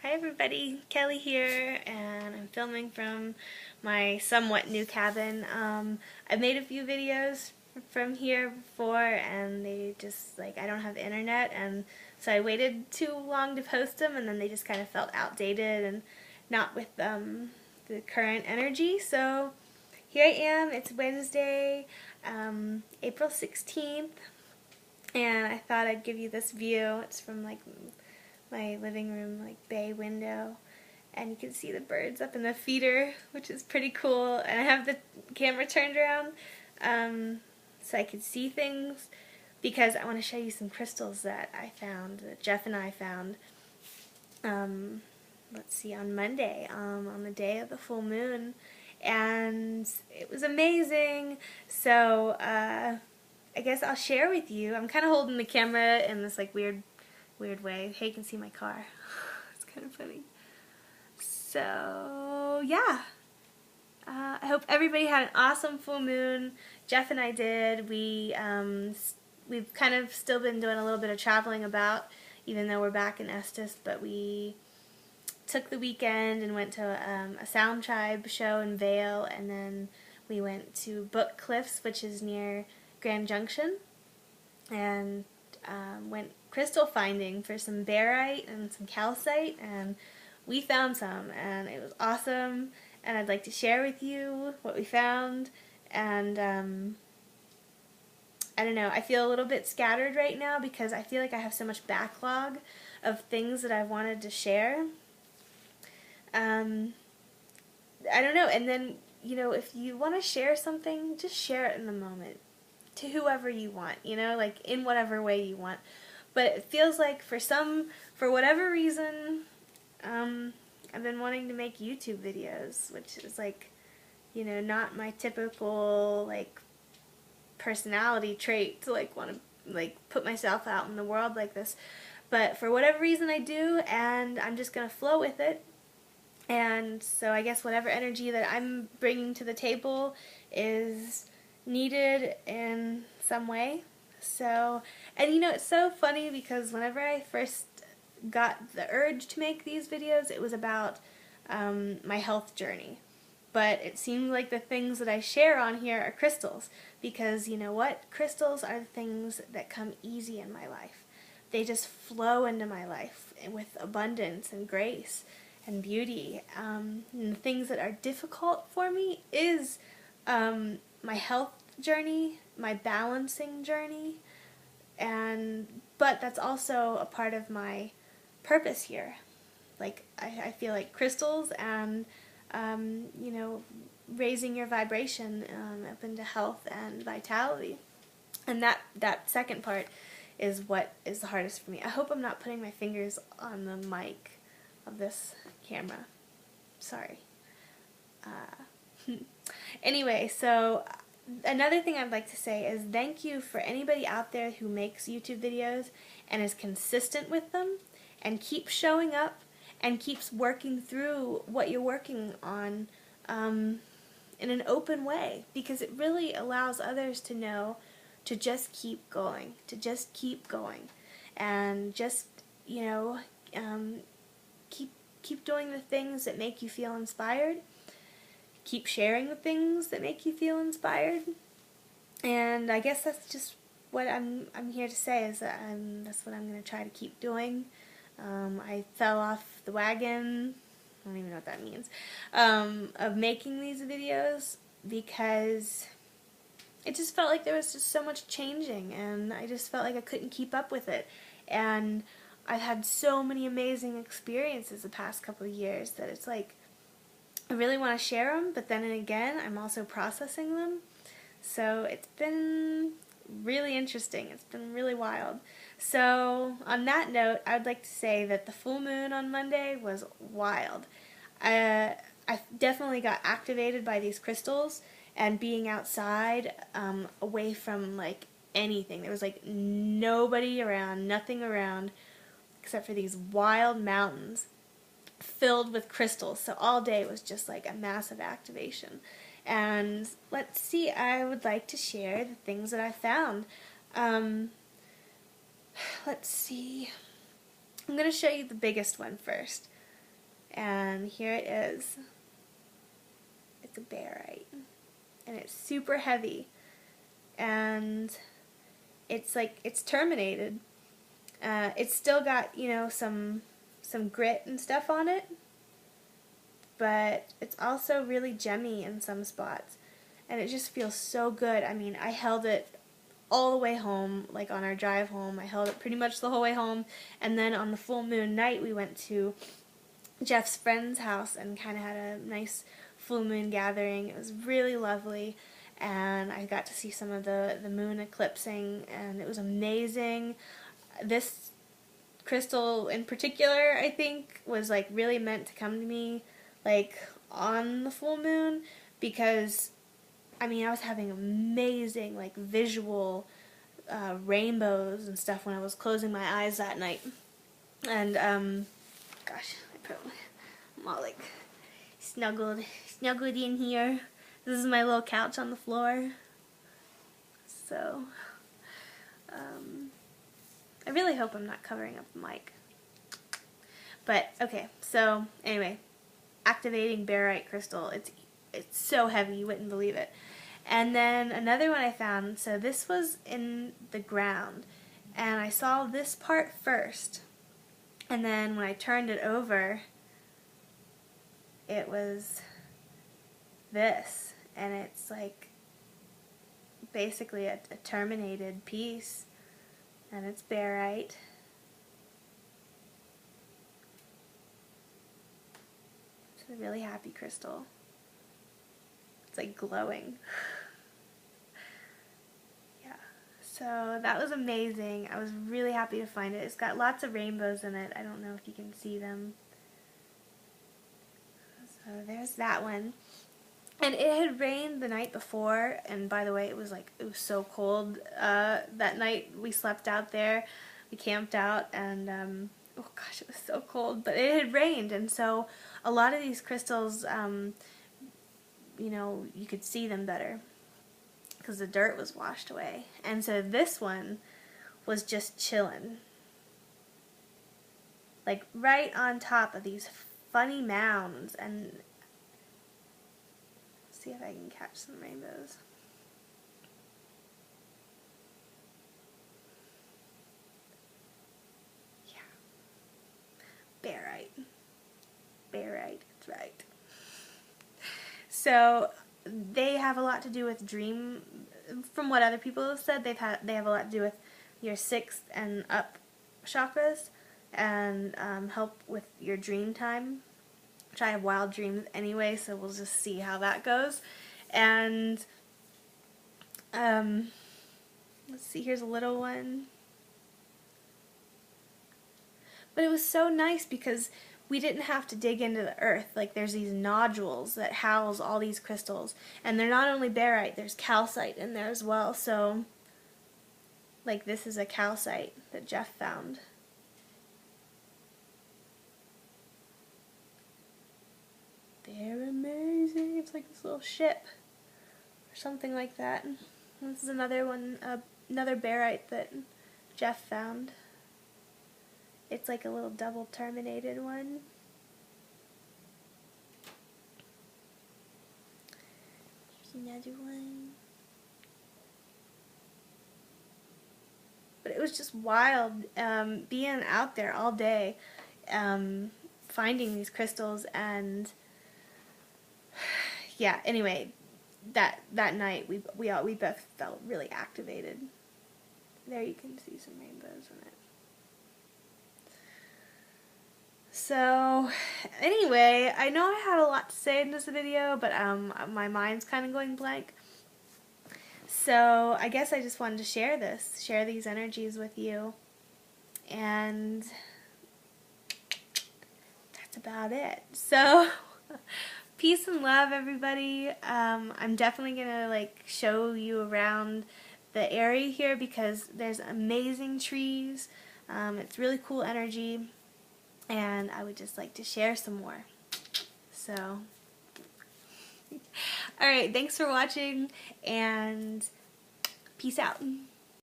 Hi everybody, Kelly here, and I'm filming from my somewhat new cabin. I've made a few videos from here before, and they just, I don't have internet, and so I waited too long to post them, and then they just kind of felt outdated and not with the current energy. So here I am, it's Wednesday, April 16th, and I thought I'd give you this view. It's from my living room bay window, and you can see the birds up in the feeder, which is pretty cool. And I have the camera turned around so I can see things, because I want to show you some crystals that I found, that Jeff and I found let's see, on Monday, on the day of the full moon, and it was amazing. So I guess I'll share with you. I'm kind of holding the camera in this weird way. Hey, you can see my car. It's kind of funny. So yeah, I hope everybody had an awesome full moon. Jeff and I did. We've kind of still been doing a little bit of traveling about, even though we're back in Estes, but we took the weekend and went to a Sound Tribe show in Vail, and then we went to Book Cliffs, which is near Grand Junction, and went crystal finding for some barite and some calcite, and we found some, and it was awesome, and I'd like to share with you what we found. And I don't know, I feel a little bit scattered right now because I feel like I have so much backlog of things that I wanted to share. I don't know, and then, if you want to share something, just share it in the moment to whoever you want, in whatever way you want. But it feels like for whatever reason, I've been wanting to make YouTube videos, which is not my typical personality trait to want to put myself out in the world like this. But for whatever reason I do, and I'm just gonna flow with it. And so I guess whatever energy that I'm bringing to the table is needed in some way. So, and it's so funny because whenever I first got the urge to make these videos, it was about my health journey. But it seems like the things that I share on here are crystals, because you know what? Crystals are the things that come easy in my life. They just flow into my life with abundance and grace and beauty. And the things that are difficult for me is my health journey, my balancing journey, but that's also a part of my purpose here. I feel like crystals and raising your vibration up into health and vitality, and that second part is what is the hardest for me. I hope I'm not putting my fingers on the mic of this camera. Sorry. Anyway, so another thing I'd like to say is thank you for anybody out there who makes YouTube videos and is consistent with them and keeps showing up and keeps working through what you're working on in an open way, because it really allows others to know to just keep going, and just keep doing the things that make you feel inspired. Keep sharing the things that make you feel inspired. And I guess that's just what I'm here to say, is that that's what I'm going to try to keep doing. I fell off the wagon, I don't even know what that means, of making these videos, because it just felt like there was just so much changing, and I just felt like I couldn't keep up with it. And I've had so many amazing experiences the past couple of years that it's I really want to share them, but then again, I'm also processing them. So it's been really interesting. It's been really wild. So on that note, I would like to say that the full moon on Monday was wild. I definitely got activated by these crystals and being outside, away from anything. There was nobody around, nothing around, except for these wild mountains filled with crystals. So all day was just a massive activation. And let's see, I would like to share the things that I found. Let's see. I'm going to show you the biggest one first. And here it is. It's a barite. And it's super heavy. And it's like, it's terminated. It's still got, you know, some grit and stuff on it. But it's also really gemmy in some spots. And it just feels so good. I mean, I held it all the way home, like on our drive home. I held it pretty much the whole way home. And then on the full moon night, we went to Jeff's friend's house and kind of had a nice full moon gathering. It was really lovely. And I got to see some of the moon eclipsing, and it was amazing. This crystal in particular, I think, was like really meant to come to me like on the full moon, because I mean, I was having amazing like visual rainbows and stuff when I was closing my eyes that night. And gosh, I'm all like snuggled in here. This is my little couch on the floor. So I really hope I'm not covering up the mic. But okay, so anyway, activating barite crystal. It's so heavy, you wouldn't believe it. And then another one I found, so this was in the ground, and I saw this part first, and then when I turned it over, it was this, and it's like basically a terminated piece, and it's barite. It's a really happy crystal. It's like glowing. Yeah, so that was amazing. I was really happy to find it. It's got lots of rainbows in it. I don't know if you can see them. So there's that one. And it had rained the night before, and by the way, it was so cold that night. We slept out there, we camped out, and oh gosh, it was so cold, but it had rained, and so a lot of these crystals, you know, you could see them better because the dirt was washed away. And so this one was just chilling, like right on top of these funny mounds. And let's see if I can catch some rainbows. Yeah, barite, that's right. So they have a lot to do with dream, from what other people have said, they have a lot to do with your 6th and up chakras, and help with your dream time, which I have wild dreams anyway, so we'll just see how that goes. And let's see, here's a little one. But it was so nice because we didn't have to dig into the earth. Like, there's these nodules that house all these crystals. And they're not only barite, there's calcite in there as well. So, like, this is a calcite that Jeff found. They're amazing. It's like this little ship or something like that. This is another one, another barite that Jeff found. It's like a little double terminated one. Here's another one. But it was just wild being out there all day, finding these crystals. And yeah, anyway, that night we both felt really activated. There you can see some rainbows in it. So, anyway, I know I had a lot to say in this video, but my mind's kind of going blank. So, I guess I just wanted to share these energies with you. And that's about it. So, peace and love, everybody. I'm definitely going to show you around the area here because there's amazing trees. It's really cool energy. And I would just like to share some more. So, alright, thanks for watching, and peace out.